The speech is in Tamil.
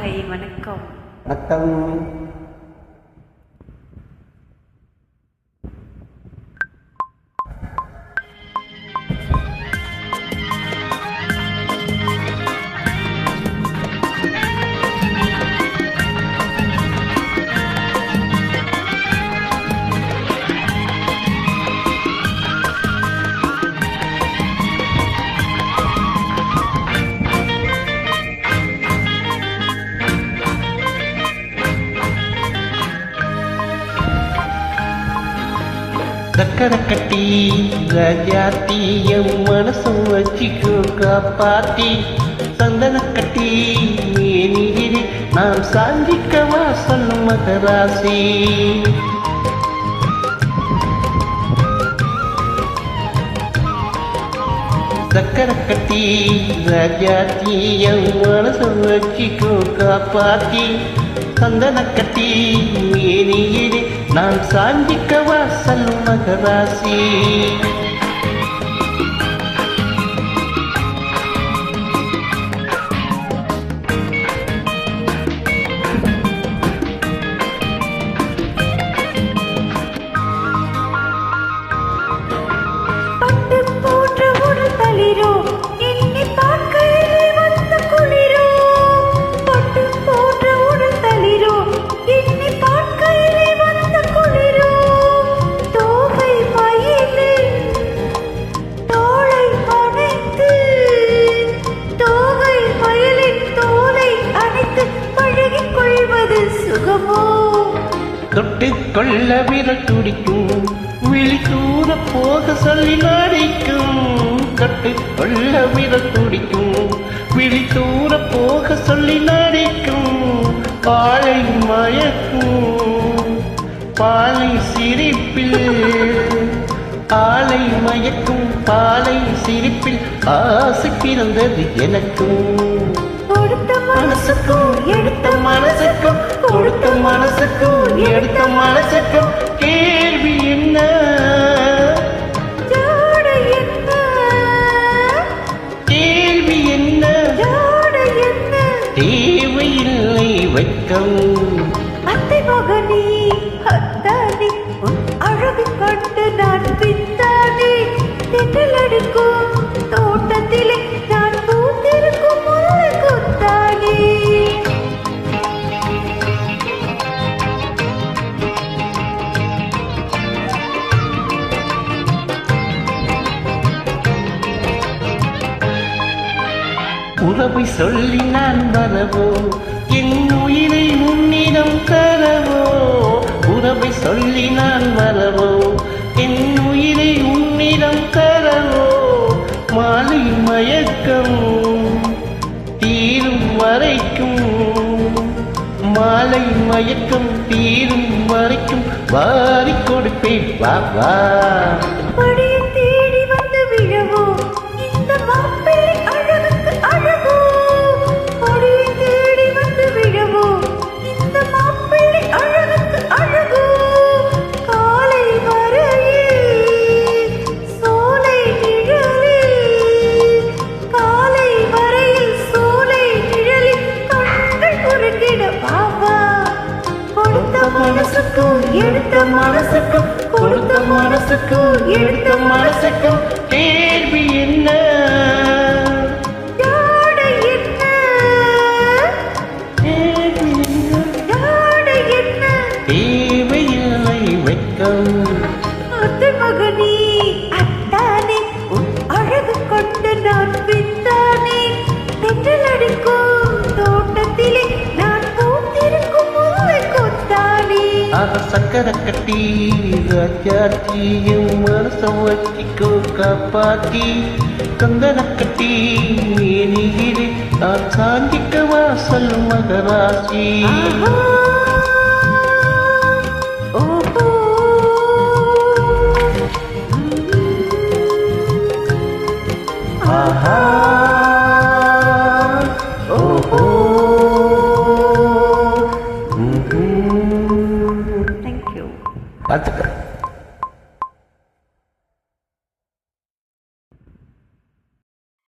ஹாய் வணக்கம். வணக்கம். சக்கரை கட்டி ராஜாத்தி என் மனசம் வச்சிக்கோ காப்பாத்தி சந்தன கட்டி நீரில் நாம் சாஞ்சிக்கவா சொல்லும் மகராசி. சக்கரை கட்டி ராஜாத்தி என் மனசம் வச்சிக்கோ காப்பாத்தி சந்தன கட்டி நீரில் நான் சாஞ்சிக்கவா சொல்லும் மகராசி. தொட்டுக்கொள்ள விரல் துடிக்கும் விழி தூர போக சொல்லி நாடிக்கும். தொட்டுக்கொள்ள விரல் துடிக்கும் விழி தூர போக சொல்லி நாடிக்கும். பாலை மயக்கும் பாலை சிரிப்பில் ஆலை மயக்கும் பாலை சிரிப்பில் ஆசை பிறந்தது எனக்கும். கொடுத்த மனசுக்கும் எடுத்த மனசுக்கும் கொடுத்த மனசுக்கும் எடுத்த மனசுக்கும் கேள்வி என்ன கேள்வி என்ன தேவையில்லை வெட்கம். அத்தை மகனே அத்தானே உன் அழகு கண்டு நான் பித்தானே தென்றல் அடிக்கும் தோட்டத்திலே நான் பூத்திருக்கும் முல்லை கொத்தானே. உறவை சொல்லி நான் வரவோ என் உயிரை உன்னிடம் தரவோ. உறவை சொல்லி நான் வரவோ என் உயிரை உன்னிடம் தரவோ. மாலை மயக்கம் தீரும் வரைக்கும் மாலை மயக்கம் தீரும் வரைக்கும் வாரி கொடுப்பேன் வா வா. தேடி வந்து விழவோ இந்த மாப்பிள்ளை அழகுக்கு அழகோ. தேடி வந்து விழவோ இந்த மாப்பிள்ளை அழகுக்கு அழகோ. காலை வரையில் சோலை நிழலில் காலை வரையில் சோலை நிழலில் கண்கள் குறுக்கிட பாபா. கொடுத்த மனசுக்கும் எடுத்த மனசுக்கும் கொடுத்த மனசுக்கும் எடுத்த மனசுக்கும் கேள்வி என்ன தேவையில்லை வெட்கம். அத்தை மகனே அத்தானே உன் அழகு கொண்டு நான் பித்தானே தென்றல் அடிக்கும் தோட்டத்திலே நான் பூத்திருக்கும் முல்லை கொத்தானே. சக்கரை கட்டி ராஜாத்தியும் மனசம் வச்சிக்கோ காப்பாத்தி கந்தன கட்டி நீரில் நான் சாந்திக்கவா சொல்லும் மகராசி. ஆஹா